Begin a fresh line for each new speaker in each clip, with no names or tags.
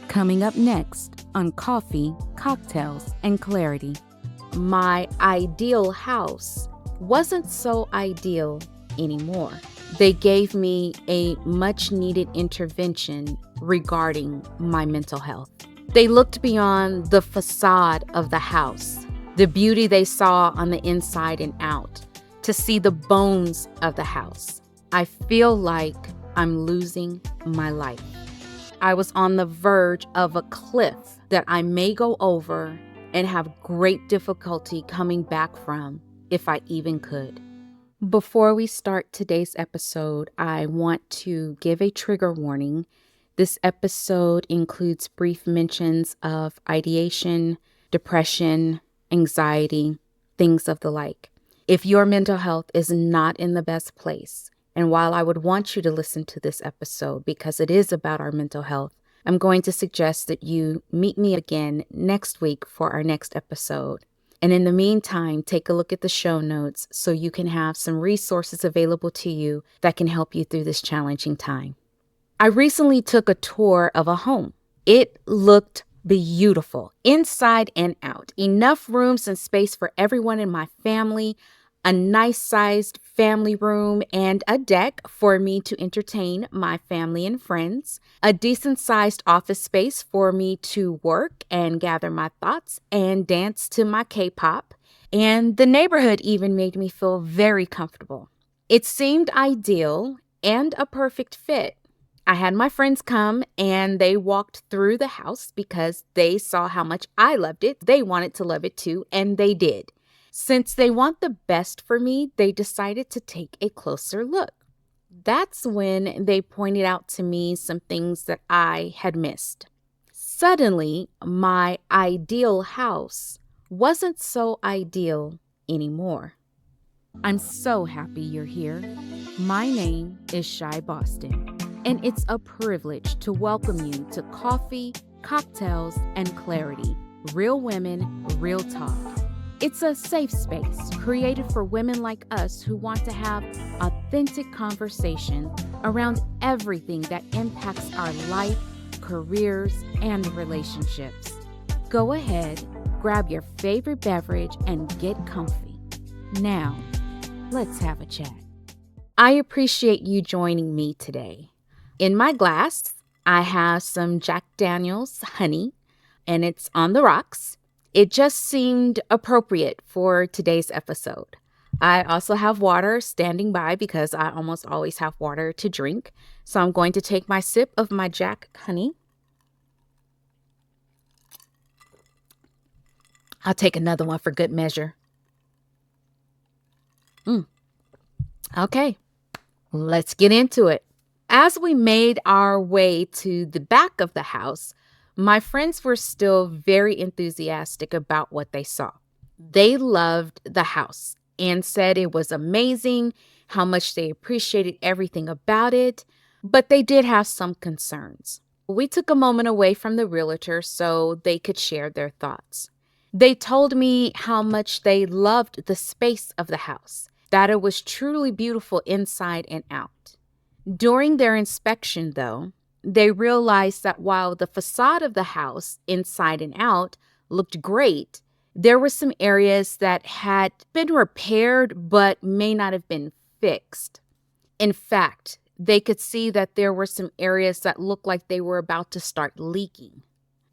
Coming up next on Coffee, Cocktails, and Clarity. My ideal house wasn't so ideal anymore. They gave me a much needed intervention regarding my mental health. They looked beyond the facade of the house, the beauty they saw on the inside and out, to see the bones of the house. I feel like I'm losing my life. I was on the verge of a cliff that I may go over and have great difficulty coming back from, if I even could. Before we start today's episode, I want to give a trigger warning. This episode includes brief mentions of ideation, depression, anxiety, things of the like. If your mental health is not in the best place, and while I would want you to listen to this episode because it is about our mental health, I'm going to suggest that you meet me again next week for our next episode. And in the meantime, take a look at the show notes so you can have some resources available to you that can help you through this challenging time. I recently took a tour of a home. It looked beautiful, inside and out. Enough rooms and space for everyone in my family. A nice-sized family room and a deck for me to entertain my family and friends. A decent-sized office space for me to work and gather my thoughts and dance to my K-pop. And the neighborhood even made me feel very comfortable. It seemed ideal and a perfect fit. I had my friends come and they walked through the house because they saw how much I loved it. They wanted to love it too, and they did. Since they want the best for me, they decided to take a closer look. That's when they pointed out to me some things that I had missed. Suddenly, my ideal house wasn't so ideal anymore. I'm so happy you're here. My name is Shy Boston, and it's a privilege to welcome you to Coffee, Cocktails, and Clarity. Real women, real talk. It's a safe space created for women like us who want to have authentic conversation around everything that impacts our life, careers, and relationships. Go ahead, grab your favorite beverage, and get comfy. Now, let's have a chat. I appreciate you joining me today. In my glass, I have some Jack Daniel's honey, and it's on the rocks. It just seemed appropriate for today's episode. I also have water standing by because I almost always have water to drink. So I'm going to take my sip of my Jack honey. I'll take another one for good measure. Okay, let's get into it. As we made our way to the back of the house, my friends were still very enthusiastic about what they saw. They loved the house and said it was amazing, how much they appreciated everything about it, but they did have some concerns. We took a moment away from the realtor so they could share their thoughts. They told me how much they loved the space of the house, that it was truly beautiful inside and out. During their inspection, though, they realized that while the facade of the house, inside and out, looked great, there were some areas that had been repaired but may not have been fixed. In fact, they could see that there were some areas that looked like they were about to start leaking.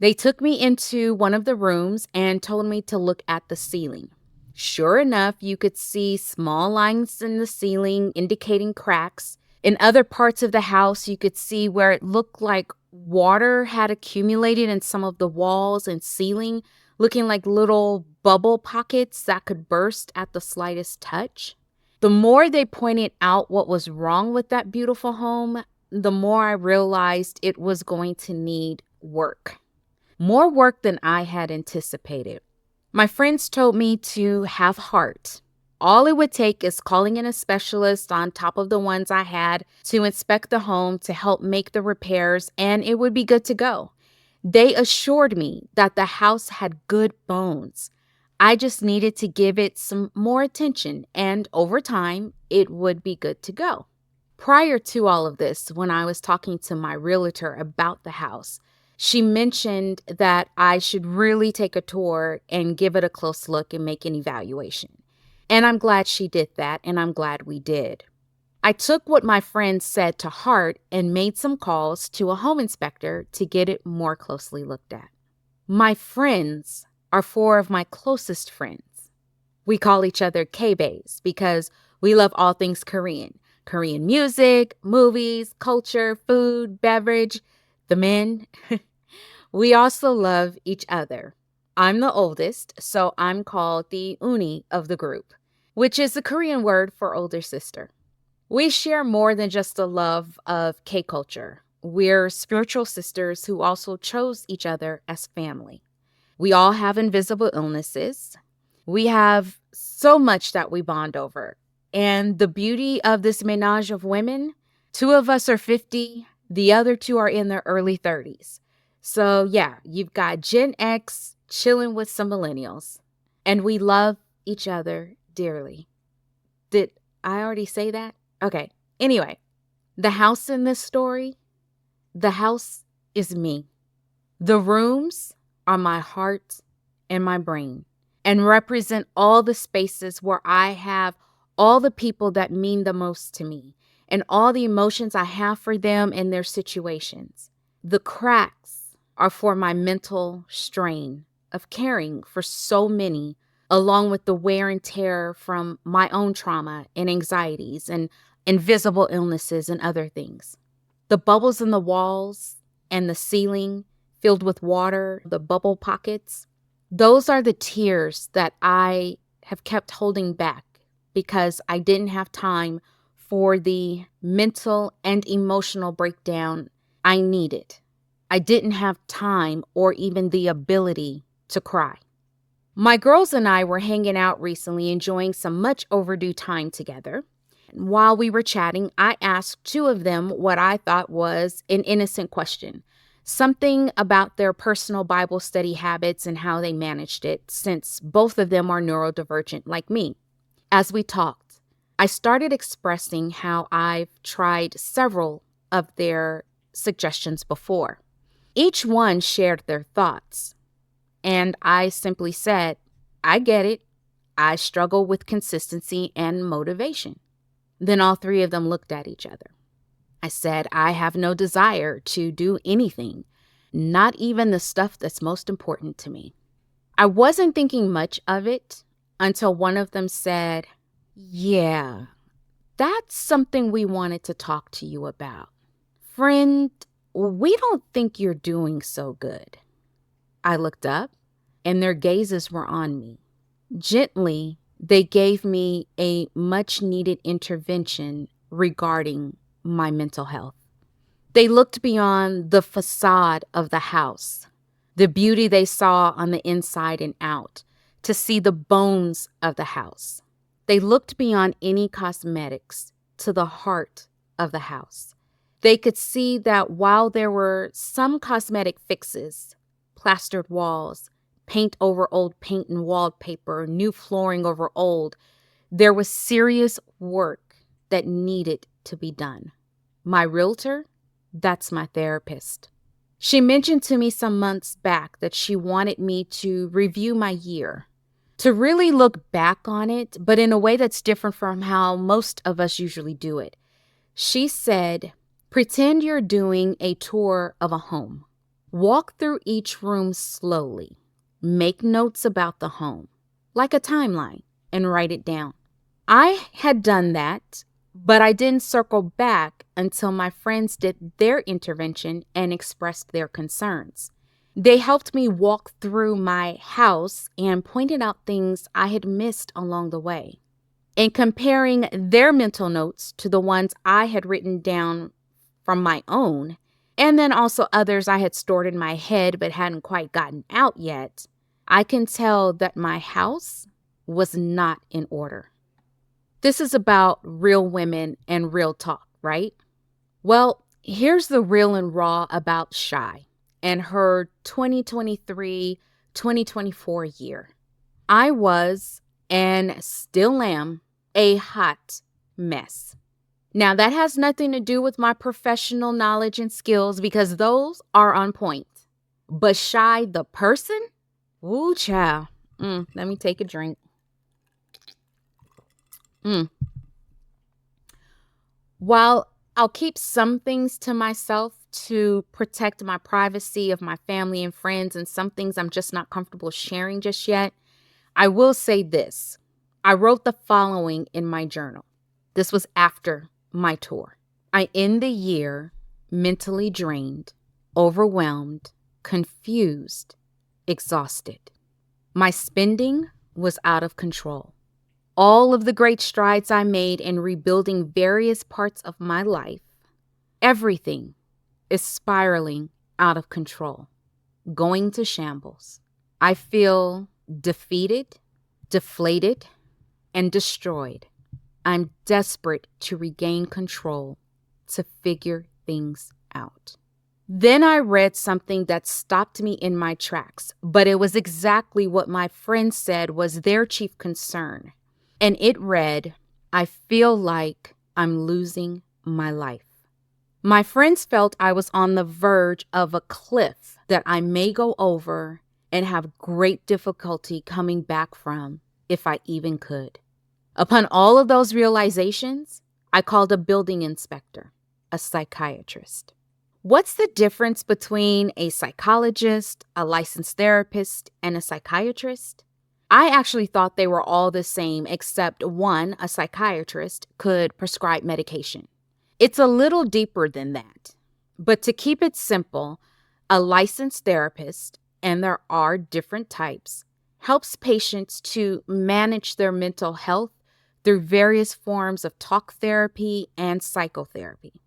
They took me into one of the rooms and told me to look at the ceiling. Sure enough, you could see small lines in the ceiling indicating cracks. In other parts of the house, you could see where it looked like water had accumulated in some of the walls and ceiling, looking like little bubble pockets that could burst at the slightest touch. The more they pointed out what was wrong with that beautiful home, the more I realized it was going to need work. More work than I had anticipated. My friends told me to have heart. All it would take is calling in a specialist on top of the ones I had to inspect the home to help make the repairs, and it would be good to go. They assured me that the house had good bones. I just needed to give it some more attention, and over time, it would be good to go. Prior to all of this, when I was talking to my realtor about the house, She mentioned that I should really take a tour and give it a close look and make an evaluation. And I'm glad she did that, and I'm glad we did. I took what my friend said to heart and made some calls to a home inspector to get it more closely looked at. My friends are four of my closest friends. We call each other K-Bays because we love all things Korean. Korean music, movies, culture, food, beverage, the men. We also love each other. I'm the oldest, so I'm called the uni of the group, which is the Korean word for older sister. We share more than just a love of K culture. We're spiritual sisters who also chose each other as family. We all have invisible illnesses. We have so much that we bond over. And the beauty of this menage of women, two of us are 50, the other two are in their early 30s. So, yeah, you've got Gen X chilling with some millennials. And we love each other dearly. Did I already say that? Okay. Anyway, the house in this story, the house is me. The rooms are my heart and my brain and represent all the spaces where I have all the people that mean the most to me and all the emotions I have for them and their situations. The cracks are for my mental strain of caring for so many, along with the wear and tear from my own trauma and anxieties and invisible illnesses and other things. The bubbles in the walls and the ceiling filled with water, the bubble pockets, those are the tears that I have kept holding back because I didn't have time for the mental and emotional breakdown I needed. I didn't have time or even the ability to cry. My girls and I were hanging out recently, enjoying some much overdue time together. While we were chatting, I asked two of them what I thought was an innocent question, something about their personal Bible study habits and how they managed it, since both of them are neurodivergent like me. As we talked, I started expressing how I've tried several of their suggestions before. Each one shared their thoughts, and I simply said, I get it. I struggle with consistency and motivation. Then all three of them looked at each other. I said, I have no desire to do anything, not even the stuff that's most important to me. I wasn't thinking much of it until one of them said, yeah, that's something we wanted to talk to you about. Friend, we don't think you're doing so good. I looked up, and their gazes were on me. Gently, they gave me a much-needed intervention regarding my mental health. They looked beyond the facade of the house, the beauty they saw on the inside and out, to see the bones of the house. They looked beyond any cosmetics to the heart of the house. They could see that while there were some cosmetic fixes, plastered walls, paint over old paint and wallpaper, new flooring over old, there was serious work that needed to be done. My realtor, that's my therapist. She mentioned to me some months back that she wanted me to review my year, to really look back on it, but in a way that's different from how most of us usually do it. She said, pretend you're doing a tour of a home. Walk through each room slowly. Make notes about the home, like a timeline, and write it down. I had done that, but I didn't circle back until my friends did their intervention and expressed their concerns. They helped me walk through my house and pointed out things I had missed along the way. In comparing their mental notes to the ones I had written down from my own, and then also others I had stored in my head but hadn't quite gotten out yet, I can tell that my house was not in order. This is about real women and real talk, right? Well, here's the real and raw about Shy and her 2023-2024 year. I was, and still am, a hot mess. Now, that has nothing to do with my professional knowledge and skills because those are on point. But shy the person? Woo, child. Let me take a drink. Mm. While I'll keep some things to myself to protect my privacy of my family and friends, and some things I'm just not comfortable sharing just yet, I will say this. I wrote the following in my journal. This was after my tour. I end the year mentally drained, overwhelmed, confused, exhausted. My spending was out of control. All of the great strides I made in rebuilding various parts of my life, everything is spiraling out of control, going to shambles. I feel defeated, deflated, and destroyed. I'm desperate to regain control, to figure things out. Then I read something that stopped me in my tracks, but it was exactly what my friend said was their chief concern. And it read, I feel like I'm losing my life. My friends felt I was on the verge of a cliff that I may go over and have great difficulty coming back from, if I even could. Upon all of those realizations, I called a building inspector, a psychiatrist. What's the difference between a psychologist, a licensed therapist, and a psychiatrist? I actually thought they were all the same, except one, a psychiatrist, could prescribe medication. It's a little deeper than that. But to keep it simple, a licensed therapist, and there are different types, helps patients to manage their mental health through various forms of talk therapy and psychotherapy.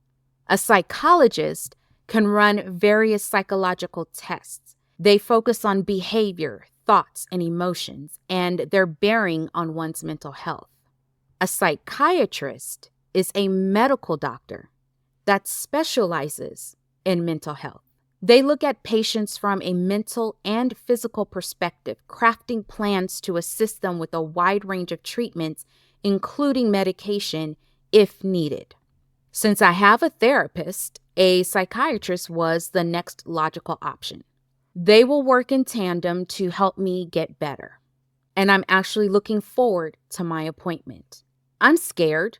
A psychologist can run various psychological tests. They focus on behavior, thoughts, and emotions, and their bearing on one's mental health. A psychiatrist is a medical doctor that specializes in mental health. They look at patients from a mental and physical perspective, crafting plans to assist them with a wide range of treatments, including medication if needed. Since I have a therapist, a psychiatrist was the next logical option. They will work in tandem to help me get better. And I'm actually looking forward to my appointment. I'm scared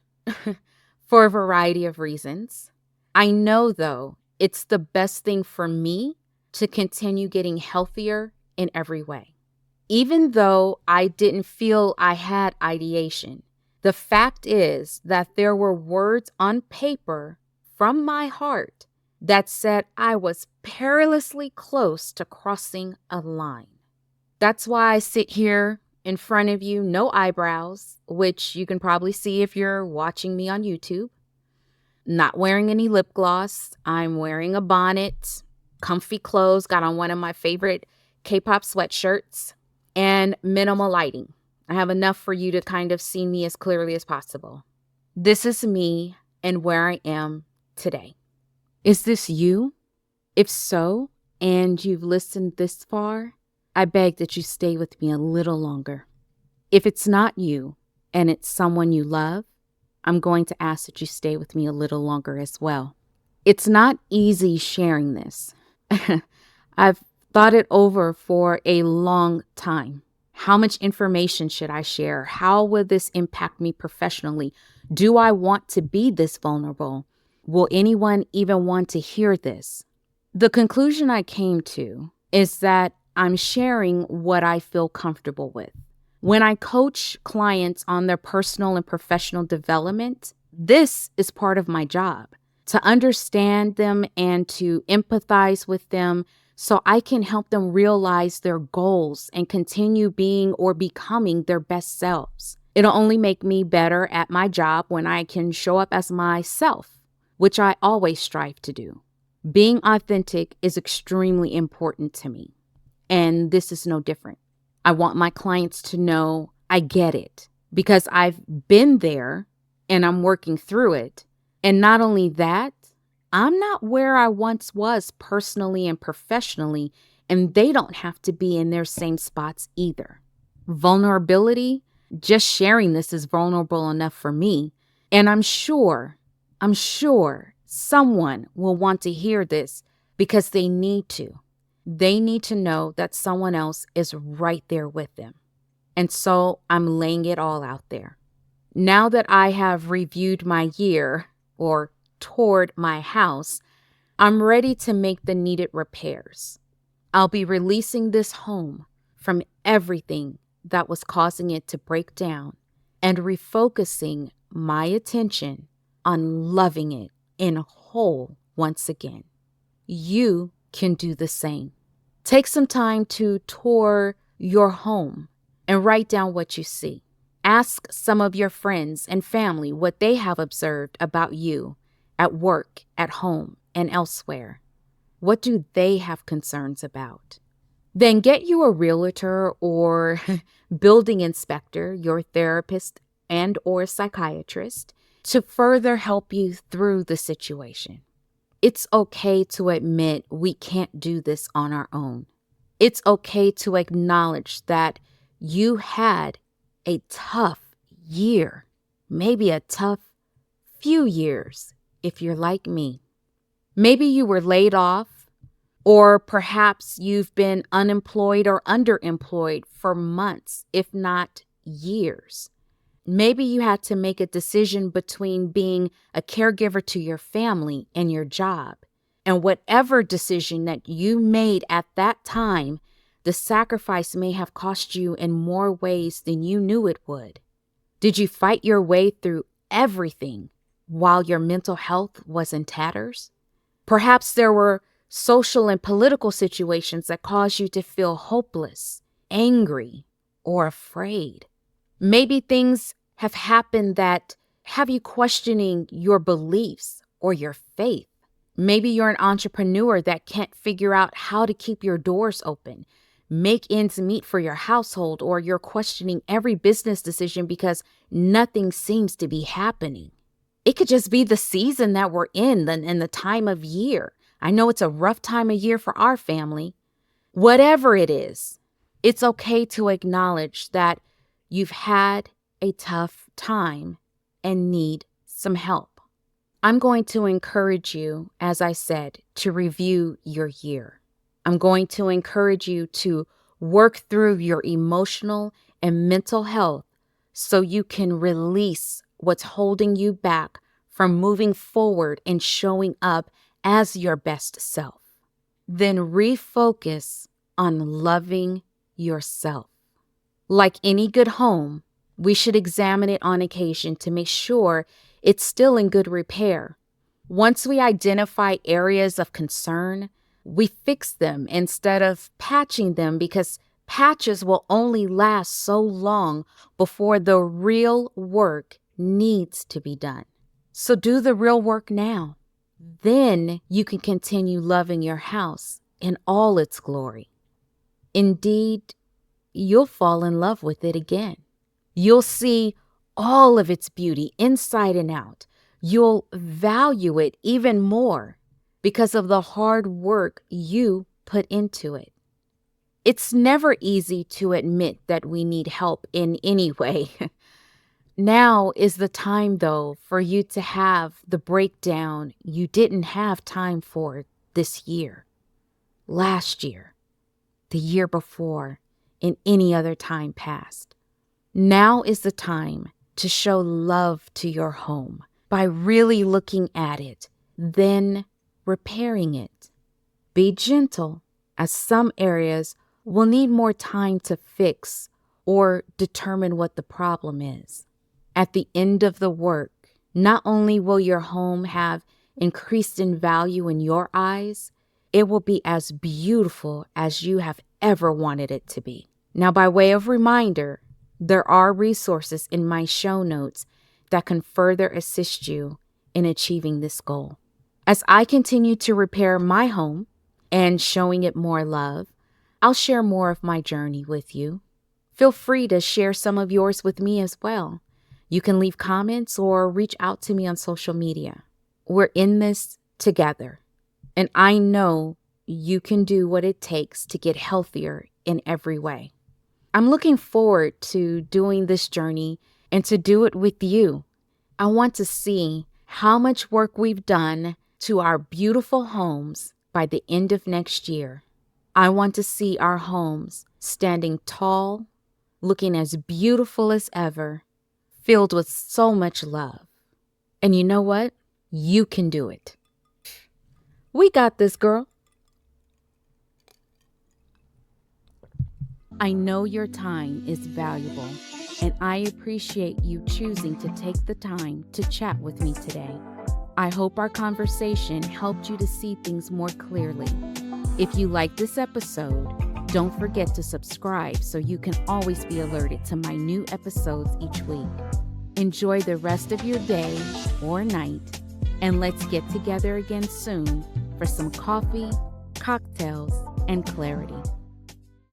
for a variety of reasons. I know, though, it's the best thing for me to continue getting healthier in every way. Even though I didn't feel I had ideation, the fact is that there were words on paper from my heart that said I was perilously close to crossing a line. That's why I sit here in front of you, no eyebrows, which you can probably see if you're watching me on YouTube. Not wearing any lip gloss. I'm wearing a bonnet, comfy clothes, got on one of my favorite K-pop sweatshirts, and minimal lighting. I have enough for you to kind of see me as clearly as possible. This is me and where I am today. Is this you? If so, and you've listened this far, I beg that you stay with me a little longer. If it's not you and it's someone you love, I'm going to ask that you stay with me a little longer as well. It's not easy sharing this. I've thought it over for a long time. How much information should I share? How will this impact me professionally? Do I want to be this vulnerable? Will anyone even want to hear this? The conclusion I came to is that I'm sharing what I feel comfortable with. When I coach clients on their personal and professional development, this is part of my job, to understand them and to empathize with them so I can help them realize their goals and continue being or becoming their best selves. It'll only make me better at my job when I can show up as myself, which I always strive to do. Being authentic is extremely important to me, and this is no different. I want my clients to know I get it because I've been there and I'm working through it. And not only that, I'm not where I once was personally and professionally, and they don't have to be in their same spots either. Vulnerability, just sharing this is vulnerable enough for me. And I'm sure someone will want to hear this because they need to. They need to know that someone else is right there with them. And so I'm laying it all out there. Now that I have reviewed my year or toured my house, I'm ready to make the needed repairs. I'll be releasing this home from everything that was causing it to break down and refocusing my attention on loving it in whole once again. You can do the same. Take some time to tour your home and write down what you see. Ask some of your friends and family what they have observed about you at work, at home, and elsewhere. What do they have concerns about? Then get you a realtor or building inspector, your therapist and or psychiatrist to further help you through the situation. It's okay to admit we can't do this on our own. It's okay to acknowledge that you had a tough year, maybe a tough few years if you're like me. Maybe you were laid off, or perhaps you've been unemployed or underemployed for months, if not years. Maybe you had to make a decision between being a caregiver to your family and your job. And whatever decision that you made at that time, the sacrifice may have cost you in more ways than you knew it would. Did you fight your way through everything while your mental health was in tatters? Perhaps there were social and political situations that caused you to feel hopeless, angry, or afraid. Maybe things have happened that have you questioning your beliefs or your faith. Maybe you're an entrepreneur that can't figure out how to keep your doors open, make ends meet for your household, or you're questioning every business decision because nothing seems to be happening. It could just be the season that we're in and the time of year. I know it's a rough time of year for our family. Whatever it is, it's okay to acknowledge that you've had a tough time and need some help. I'm going to encourage you, as I said, to review your year. I'm going to encourage you to work through your emotional and mental health so you can release what's holding you back from moving forward and showing up as your best self. Then refocus on loving yourself. Like any good home, we should examine it on occasion to make sure it's still in good repair. Once we identify areas of concern, we fix them instead of patching them because patches will only last so long before the real work needs to be done. So do the real work now. Then you can continue loving your house in all its glory. Indeed, you'll fall in love with it again. You'll see all of its beauty inside and out. You'll value it even more because of the hard work you put into it. It's never easy to admit that we need help in any way. Now is the time, though, for you to have the breakdown you didn't have time for this year, last year, the year before, and any other time past. Now is the time to show love to your home by really looking at it, then repairing it. Be gentle, as some areas will need more time to fix or determine what the problem is. At the end of the work, not only will your home have increased in value in your eyes, it will be as beautiful as you have ever wanted it to be. Now, by way of reminder, there are resources in my show notes that can further assist you in achieving this goal. As I continue to repair my home and showing it more love, I'll share more of my journey with you. Feel free to share some of yours with me as well. You can leave comments or reach out to me on social media. We're in this together, and I know you can do what it takes to get healthier in every way. I'm looking forward to doing this journey and to do it with you. I want to see how much work we've done to our beautiful homes by the end of next year. I want to see our homes standing tall, looking as beautiful as ever, filled with so much love. And you know what? You can do it. We got this, girl. I know your time is valuable, and I appreciate you choosing to take the time to chat with me today. I hope our conversation helped you to see things more clearly. If you like this episode, don't forget to subscribe so you can always be alerted to my new episodes each week. Enjoy the rest of your day or night, and let's get together again soon for some coffee, cocktails, and clarity.